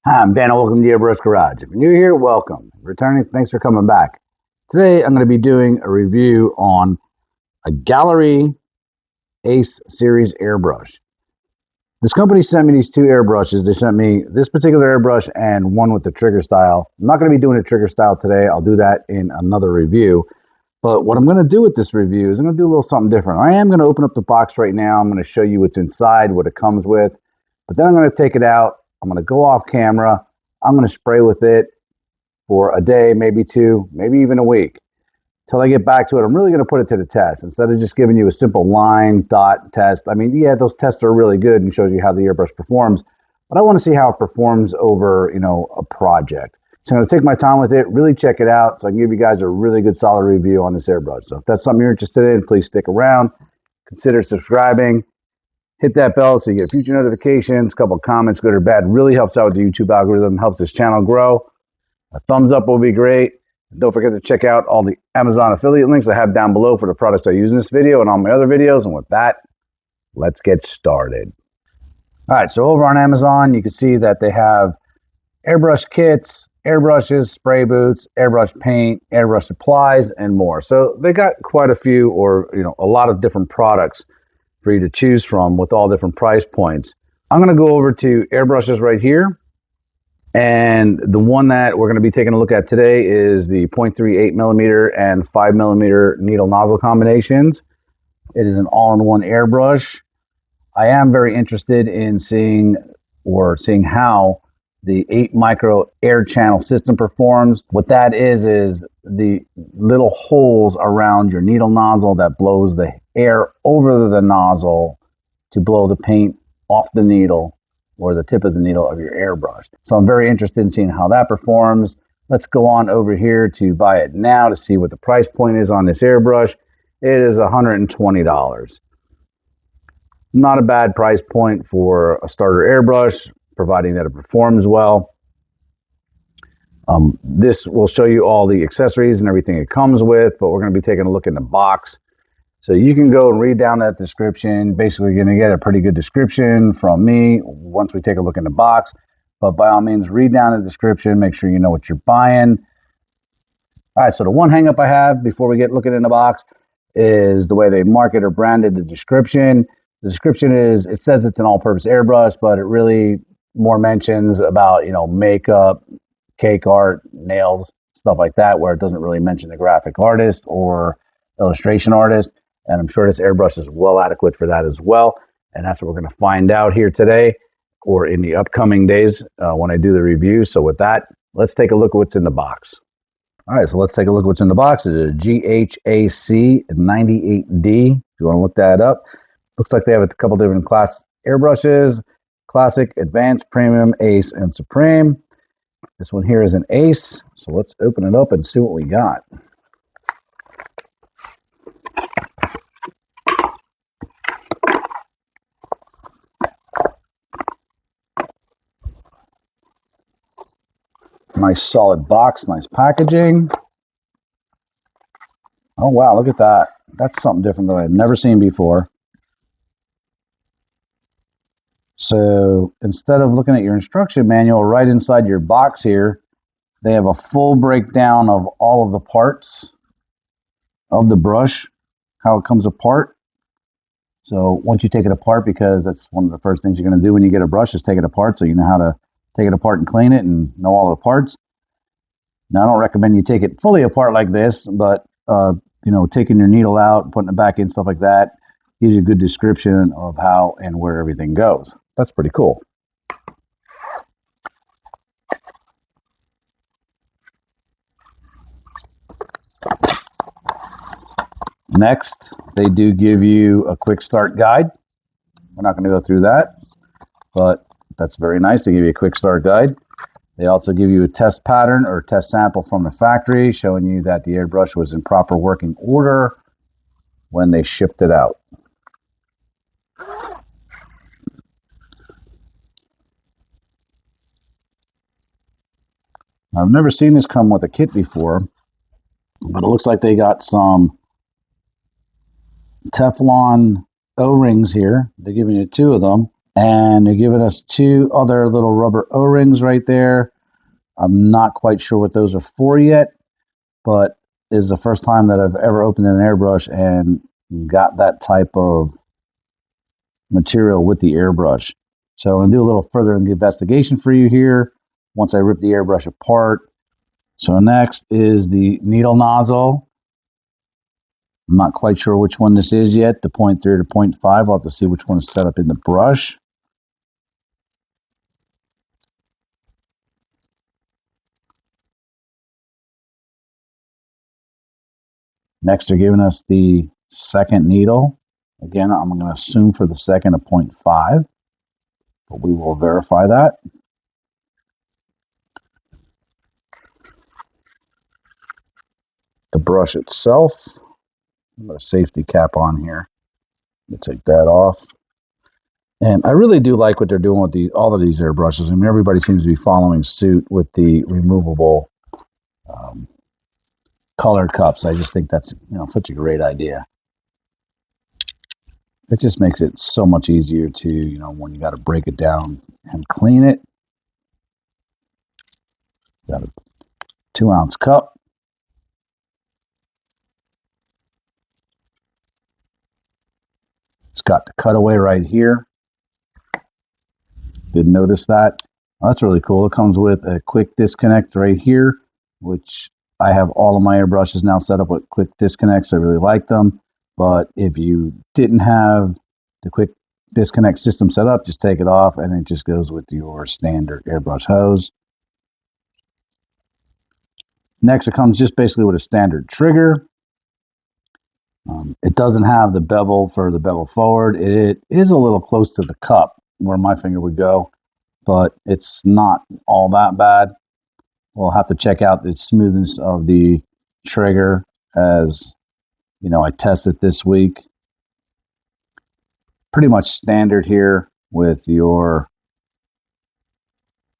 Hi, I'm Dan, and welcome to Airbrush Garage. If you're new here, welcome. Returning, thanks for coming back. Today, I'm going to be doing a review on a Gaahleri Ace Series airbrush. This company sent me these two airbrushes. They sent me this particular airbrush and one with the trigger style. I'm not going to be doing a trigger style today. I'll do that in another review. But what I'm going to do with this review is I'm going to do a little something different. I am going to open up the box right now. I'm going to show you what's inside, what it comes with. But then I'm going to take it out. I'm going to go off camera. I'm going to spray with it for a day, maybe two, maybe even a week. Till I get back to it, I'm really going to put it to the test. Instead of just giving you a simple line, dot test. I mean, yeah, those tests are really good and shows you how the airbrush performs. But I want to see how it performs over, a project. So I'm going to take my time with it, really check it out, so I can give you guys a really good solid review on this airbrush. So if that's something you're interested in, please stick around. Consider subscribing. Hit that bell so you get future notifications. A couple of comments, good or bad, really helps out with the YouTube algorithm, helps this channel grow. A thumbs up will be great. Don't forget to check out all the Amazon affiliate links I have down below for the products I use in this video and all my other videos. And with that, let's get started. All right, so over on Amazon, you can see that they have airbrush kits, airbrushes, spray boots, airbrush paint, airbrush supplies, and more. So they got quite a few, or a lot of different products for you to choose from with all different price points. I'm going to go over to airbrushes right here. And the one that we're going to be taking a look at today is the 0.38 millimeter and 5 millimeter needle nozzle combinations. It is an all-in-one airbrush. I am very interested in seeing how the 8 micro air channel system performs. What that is the little holes around your needle nozzle that blows the air over the nozzle to blow the paint off the needle or the tip of the needle of your airbrush. So I'm very interested in seeing how that performs. Let's go on over here to buy it now to see what the price point is on this airbrush. It is $120. Not a bad price point for a starter airbrush, providing that it performs well. This will show you all the accessories and everything it comes with, but we're going to be taking a look in the box. So you can go and read down that description. Basically, you're going to get a pretty good description from me once we take a look in the box. But by all means, read down the description. Make sure you know what you're buying. All right, so the one hang up I have before we get looking in the box is the way they market or branded the description. The description it says it's an all-purpose airbrush, but it really more mentions about, makeup, cake art, nails, stuff like that, where it doesn't really mention the graphic artist or illustration artist. And I'm sure this airbrush is well adequate for that as well. And that's what we're going to find out here today or in the upcoming days when I do the review. So with that, let's take a look at what's in the box. All right, so let's take a look at what's in the box. It's a GHAC-98D. If you want to look that up. Looks like they have a couple different class airbrushes: Classic, Advanced, Premium, Ace, and Supreme. This one here is an Ace. So let's open it up and see what we got. Nice solid box, nice packaging. Oh wow, look at that. That's something different that I've never seen before. So instead of looking at your instruction manual right inside your box here, they have a full breakdown of all of the parts of the brush, how it comes apart. So once you take it apart, because that's one of the first things you're going to do when you get a brush is take it apart, so you know how to take it apart and clean it and know all the parts. Now, I don't recommend you take it fully apart like this, but taking your needle out and putting it back in, stuff like that, gives you a good description of how and where everything goes. That's pretty cool. Next, they do give you a quick start guide. We're not going to go through that, but that's very nice. They give you a quick start guide. They also give you a test pattern or test sample from the factory showing you that the airbrush was in proper working order when they shipped it out. I've never seen this come with a kit before, but it looks like they got some Teflon O-rings here. They're giving you 2 of them. And they're giving us two other little rubber O-rings right there. I'm not quite sure what those are for yet, but this is the first time that I've ever opened an airbrush and got that type of material with the airbrush. So I'm going to do a little further investigation for you here once I rip the airbrush apart. So next is the needle nozzle. I'm not quite sure which one this is yet, the 0.3 or 0.5. I'll have to see which one is set up in the brush. Next, they're giving us the second needle. Again, I'm going to assume for the second a 0.5, but we will verify that. The brush itself, I'll put a safety cap on here. Let me take that off. And I really do like what they're doing with all of these airbrushes. I mean, everybody seems to be following suit with the removable color cups. I just think that's such a great idea. It just makes it so much easier to when you got to break it down and clean it. Got a 2-ounce cup. It's got the cutaway right here. Didn't notice that. Oh, that's really cool. It comes with a quick disconnect right here, which I have all of my airbrushes now set up with quick disconnects. I really like them. But if you didn't have the quick disconnect system set up, just take it off and it just goes with your standard airbrush hose. Next, it comes just basically with a standard trigger. It doesn't have the bevel for the bevel forward. It is a little close to the cup where my finger would go, but it's not all that bad. We'll have to check out the smoothness of the trigger as I test it this week. Pretty much standard here with your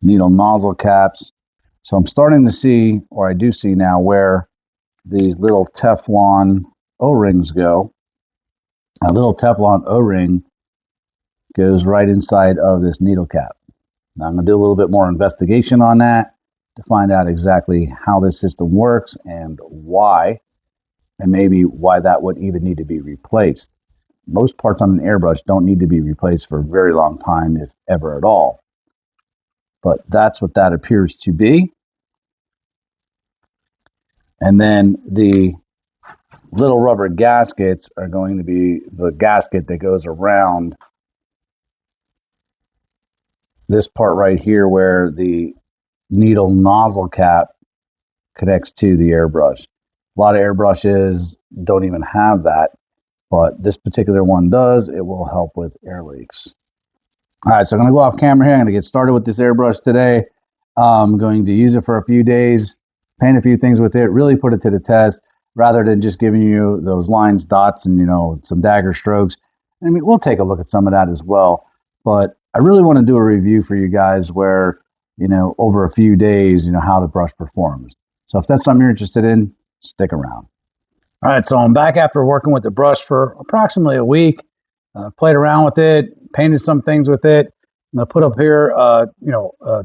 needle nozzle caps. So I'm starting to see, or I do see now, where these little Teflon O-rings go. A little Teflon O-ring goes right inside of this needle cap. Now I'm going to do a little bit more investigation on that to find out exactly how this system works and why, and maybe why that would even need to be replaced. Most parts on an airbrush don't need to be replaced for a very long time, if ever at all. But that's what that appears to be. And then the little rubber gaskets are going to be the gasket that goes around this part right here where the needle nozzle cap connects to the airbrush. A lot of airbrushes don't even have that, but this particular one does. It will help with air leaks. All right, so I'm going to go off camera here. I'm going to get started with this airbrush today. I'm going to use it for a few days, paint a few things with it, really put it to the test rather than just giving you those lines, dots, and some dagger strokes. I mean, we'll take a look at some of that as well, but I really want to do a review for you guys where, over a few days, how the brush performs. So if that's something you're interested in, stick around. All right, so I'm back after working with the brush for approximately a week. Played around with it, painted some things with it. I'm gonna put up here, a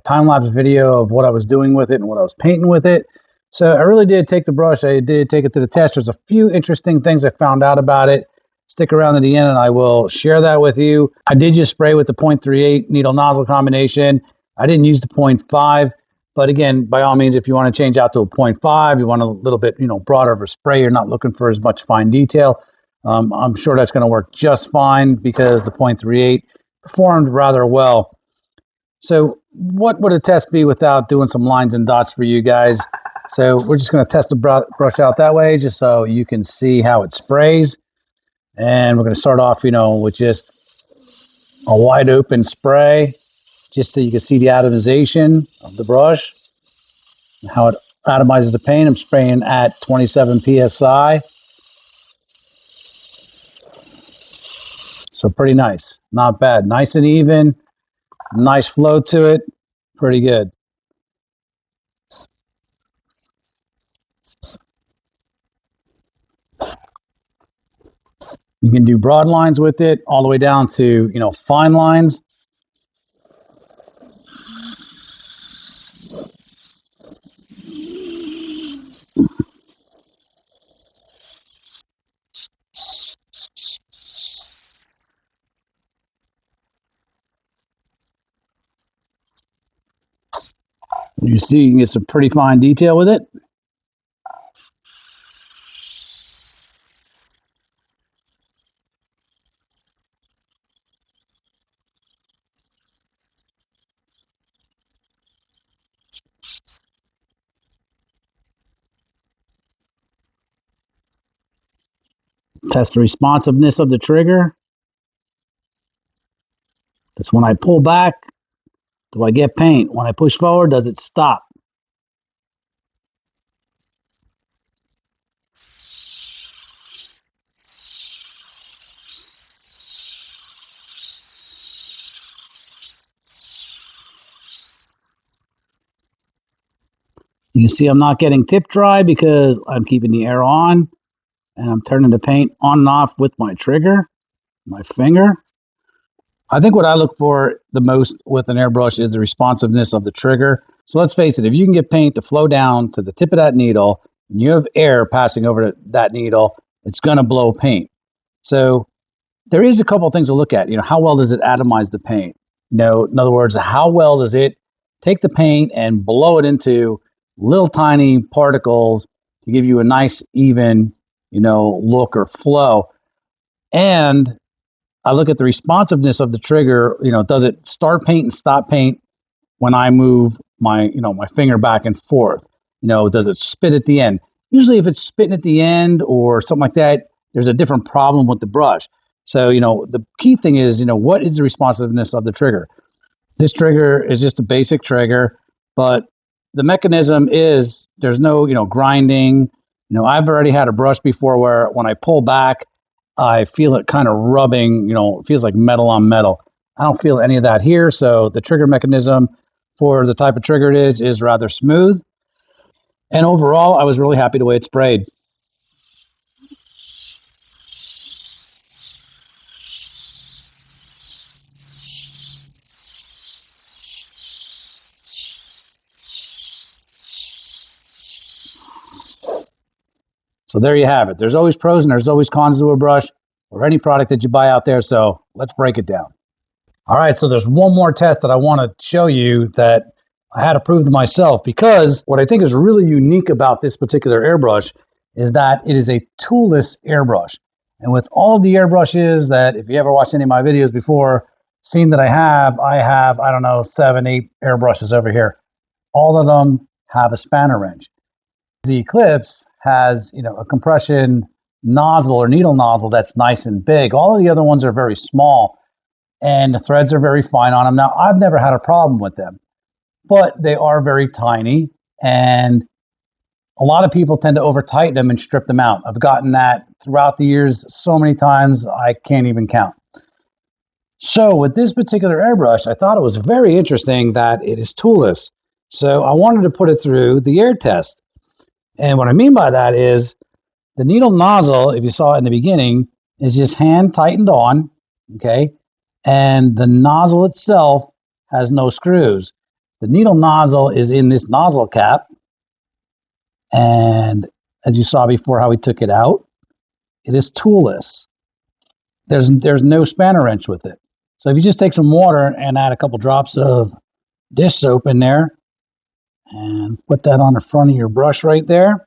time-lapse video of what I was doing with it and what I was painting with it. So I really did take the brush. I did take it to the test. There's a few interesting things I found out about it. Stick around to the end and I will share that with you. I did just spray with the 0.38 needle nozzle combination. I didn't use the 0.5. But again, by all means, if you want to change out to a 0.5, you want a little bit, broader of a spray, you're not looking for as much fine detail. I'm sure that's going to work just fine because the 0.38 performed rather well. So what would a test be without doing some lines and dots for you guys? So we're just going to test the brush out that way just so you can see how it sprays. And we're going to start off, with just a wide open spray just so you can see the atomization of the brush. How it atomizes the paint. I'm spraying at 27 psi. So pretty nice. Not bad. Nice and even. Nice flow to it. Pretty good. You can do broad lines with it all the way down to, fine lines. You see, you can get some pretty fine detail with it. Test the responsiveness of the trigger. That's when I pull back, do I get paint? When I push forward, does it stop? You see I'm not getting tip dry because I'm keeping the air on and I'm turning the paint on and off with my trigger, my finger. I think what I look for the most with an airbrush is the responsiveness of the trigger. So let's face it, if you can get paint to flow down to the tip of that needle and you have air passing over that needle, it's going to blow paint. So there is a couple of things to look at. How well does it atomize the paint? In other words, how well does it take the paint and blow it into little tiny particles to give you a nice, even, look or flow? And I look at the responsiveness of the trigger. Does it start paint and stop paint when I move my finger back and forth? Does it spit at the end? Usually, if it's spitting at the end or something like that, there's a different problem with the brush. So, the key thing is, what is the responsiveness of the trigger? This trigger is just a basic trigger, but the mechanism is there's no, grinding. I've already had a brush before where when I pull back, I feel it kind of rubbing, it feels like metal on metal. I don't feel any of that here. So the trigger mechanism for the type of trigger it is rather smooth. And overall, I was really happy the way it sprayed. So there you have it. There's always pros and there's always cons to a brush or any product that you buy out there. So let's break it down. All right, so there's one more test that I want to show you that I had to prove to myself, because what I think is really unique about this particular airbrush is that it is a toolless airbrush. And with all of the airbrushes that, if you ever watched any of my videos before, seen that I have, I don't know, 7, 8 airbrushes over here. All of them have a spanner wrench. The Eclipse has, a compression nozzle or needle nozzle that's nice and big. All of the other ones are very small and the threads are very fine on them. Now, I've never had a problem with them, but they are very tiny and a lot of people tend to over tighten them and strip them out. I've gotten that throughout the years so many times, I can't even count. So with this particular airbrush, I thought it was very interesting that it is toolless. So I wanted to put it through the air test. And what I mean by that is the needle nozzle, if you saw it in the beginning, is just hand tightened on, okay? And the nozzle itself has no screws. The needle nozzle is in this nozzle cap. And as you saw before how we took it out, it is toolless. There's no spanner wrench with it. So if you just take some water and add a couple drops of dish soap in there and put that on the front of your brush right there,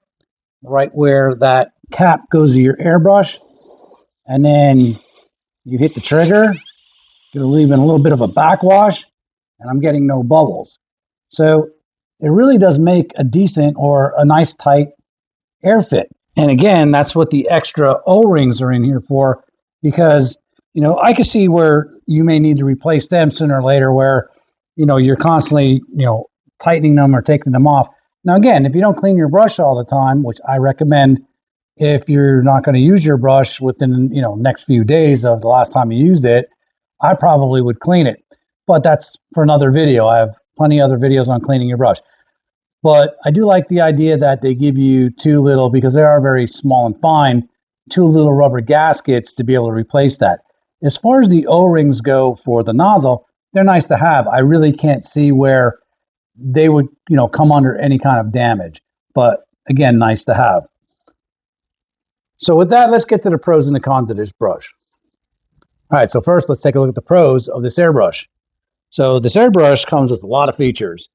right where that cap goes to your airbrush, and then you hit the trigger, you're leaving a little bit of a backwash, and I'm getting no bubbles. So it really does make a decent or a nice tight air fit. And again, that's what the extra O-rings are in here for, because, I can see where you may need to replace them sooner or later where, you're constantly, tightening them or taking them off. Now, again, if you don't clean your brush all the time, which I recommend if you're not going to use your brush within, next few days of the last time you used it, I probably would clean it. But that's for another video. I have plenty of other videos on cleaning your brush. But I do like the idea that they give you two little, because they are very small and fine, two little rubber gaskets to be able to replace that. As far as the O-rings go for the nozzle, they're nice to have. I really can't see where they would, come under any kind of damage. But again, nice to have. So with that, let's get to the pros and the cons of this brush. All right, so first let's take a look at the pros of this airbrush. So this airbrush comes with a lot of features.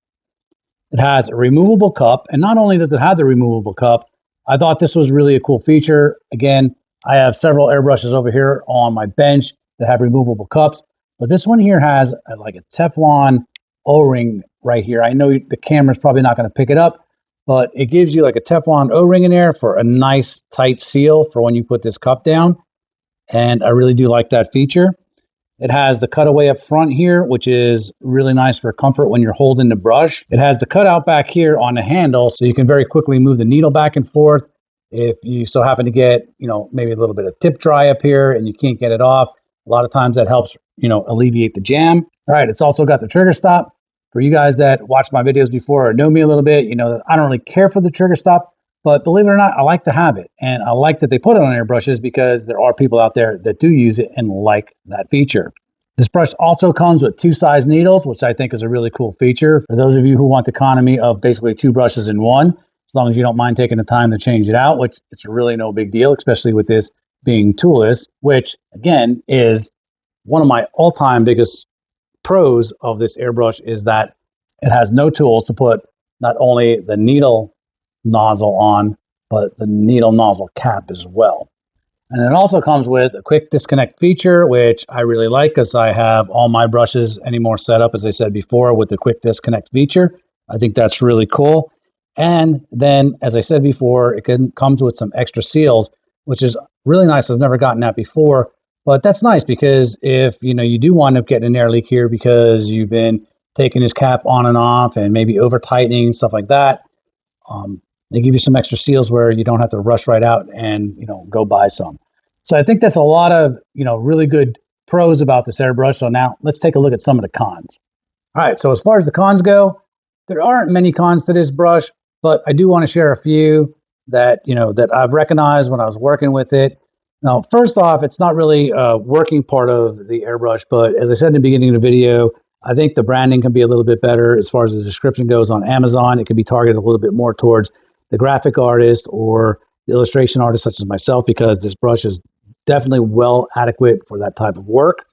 It has a removable cup, and not only does it have the removable cup, I thought this was really a cool feature. Again, I have several airbrushes over here on my bench that have removable cups, but this one here has like a Teflon O-ring right here. I know the camera's probably not going to pick it up, but it gives you like a Teflon O-ring in there for a nice tight seal for when you put this cup down, and I really do like that feature. It has the cutaway up front here, which is really nice for comfort when you're holding the brush. It has the cutout back here on the handle, so you can very quickly move the needle back and forth. If you so happen to get, maybe a little bit of tip dry up here and you can't get it off, a lot of times that helps, alleviate the jam. All right, it's also got the trigger stop. For you guys that watched my videos before or know me a little bit, you know that I don't really care for the trigger stop, but believe it or not, I like to have it. And I like that they put it on airbrushes because there are people out there that do use it and like that feature. This brush also comes with 2 size needles, which I think is a really cool feature. For those of you who want the economy of basically 2 brushes in one, as long as you don't mind taking the time to change it out, which it's really no big deal, especially with this being toolless, which again is one of my all-time biggest pros of this airbrush is that it has no tools to put not only the needle nozzle on, but the needle nozzle cap as well. And it also comes with a quick disconnect feature, which I really like because I have all my brushes anymore set up, as I said before, with the quick disconnect feature. I think that's really cool. And then, as I said before, it comes with some extra seals, which is really nice. I've never gotten that before, but that's nice because if you do wind up getting an air leak here because you've been taking this cap on and off and maybe over tightening, stuff like that, they give you some extra seals where you don't have to rush right out and go buy some. So I think that's a lot of really good pros about this airbrush. So now let's take a look at some of the cons. All right, so as far as the cons go, there aren't many cons to this brush, but I do want to share a few that that I've recognized when I was working with it. Now, first off, it's not really a working part of the airbrush, but as I said in the beginning of the video, I think the branding can be a little bit better as far as the description goes on Amazon. It can be targeted a little bit more towards the graphic artist or the illustration artist such as myself, because this brush is definitely well adequate for that type of work.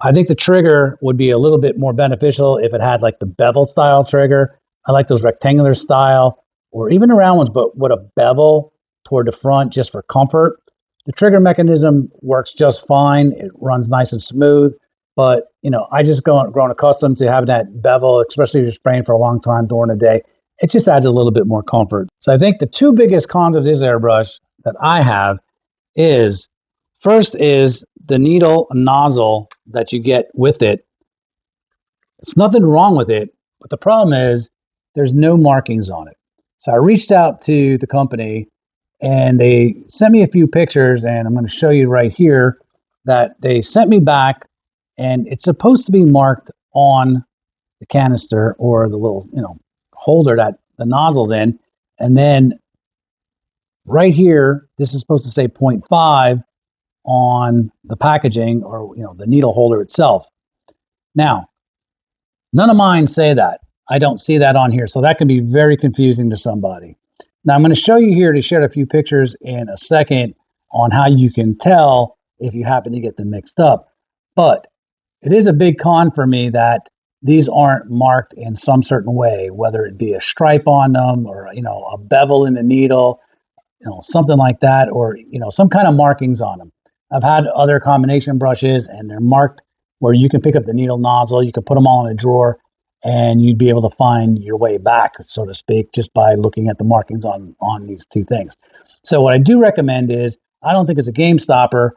I think the trigger would be a little bit more beneficial if it had like the bevel style trigger. I like those rectangular style or even the round ones, but with a bevel toward the front just for comfort. The trigger mechanism works just fine. It runs nice and smooth, but I just grown accustomed to having that bevel, especially if you're spraying for a long time during the day. It just adds a little bit more comfort. So I think the 2 biggest cons of this airbrush that I have is, first is the needle nozzle that you get with it. It's nothing wrong with it, but the problem is there's no markings on it. So I reached out to the company and they sent me a few pictures, and I'm going to show you right here that they sent me back, and it's supposed to be marked on the canister or the little, holder that the nozzle's in. And then right here, this is supposed to say 0.5 on the packaging or, the needle holder itself. Now, none of mine say that. I don't see that on here. So that can be very confusing to somebody. Now I'm going to show you here to share a few pictures in a second on how you can tell if you happen to get them mixed up. But it is a big con for me that these aren't marked in some certain way, whether it be a stripe on them or, a bevel in the needle, something like that, or, some kind of markings on them. I've had other combination brushes and they're marked where you can pick up the needle nozzle, you can put them all in a drawer, and you'd be able to find your way back, so to speak, just by looking at the markings on these 2 things. So what I do recommend is, I don't think it's a game stopper,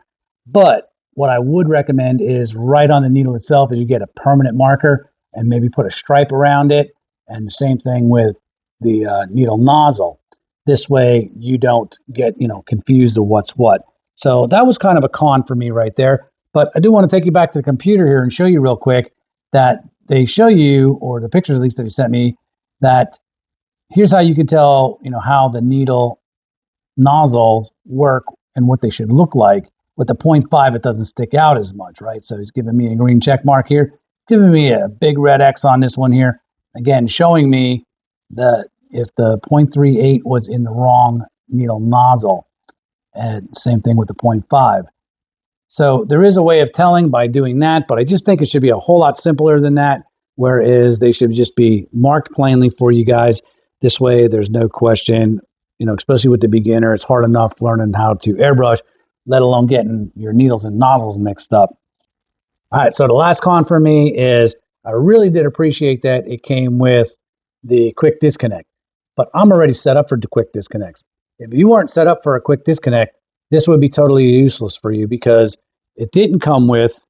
but what I would recommend is right on the needle itself is you get a permanent marker and maybe put a stripe around it. And the same thing with the needle nozzle. This way you don't get, confused of what's what. So that was kind of a con for me right there. But I do want to take you back to the computer here and show you real quick that they show you, or the pictures at least that they sent me, that here's how you can tell, how the needle nozzles work and what they should look like. With the 0.5, it doesn't stick out as much, right? So he's giving me a green check mark here, giving me a big red X on this one here. Again, showing me that if the 0.38 was in the wrong needle nozzle, and same thing with the 0.5. So there is a way of telling by doing that, but I just think it should be a whole lot simpler than that. whereas they should just be marked plainly for you guys. This way, there's no question, especially with the beginner, it's hard enough learning how to airbrush, let alone getting your needles and nozzles mixed up. All right, so the last con for me is I really did appreciate that it came with the quick disconnect, but I'm already set up for the quick disconnects. If you weren't set up for a quick disconnect, this would be totally useless for you because it didn't come with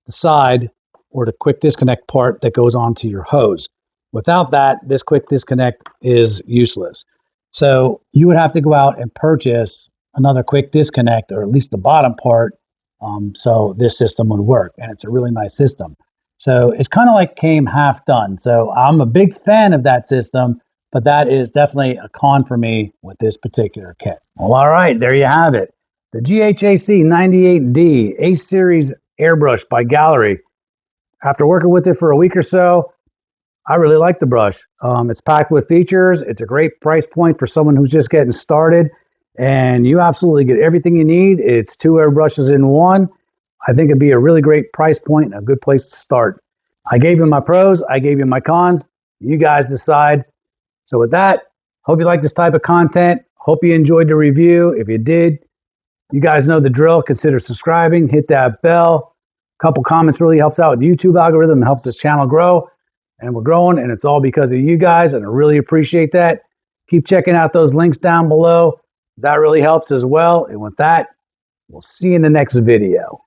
the side or the quick disconnect part that goes onto your hose. Without that, this quick disconnect is useless. So you would have to go out and purchase another quick disconnect, or at least the bottom part, so this system would work. And it's a really nice system. So it's kind of like came half done. So I'm a big fan of that system, but that is definitely a con for me with this particular kit. Well, all right, there you have it. The GHAC-98D Ace Series Airbrush by Gaahleri. After working with it for a week or so, I really like the brush. It's packed with features. It's a great price point for someone who's just getting started, and you absolutely get everything you need. It's 2 airbrushes in one. I think it'd be a really great price point and a good place to start. I gave you my pros. I gave you my cons. You guys decide. So with that, hope you like this type of content. Hope you enjoyed the review. If you did, you guys know the drill. Consider subscribing. Hit that bell. A couple comments really helps out with the YouTube algorithm and helps this channel grow. And we're growing, and it's all because of you guys, and I really appreciate that. Keep checking out those links down below. That really helps as well. And with that, we'll see you in the next video.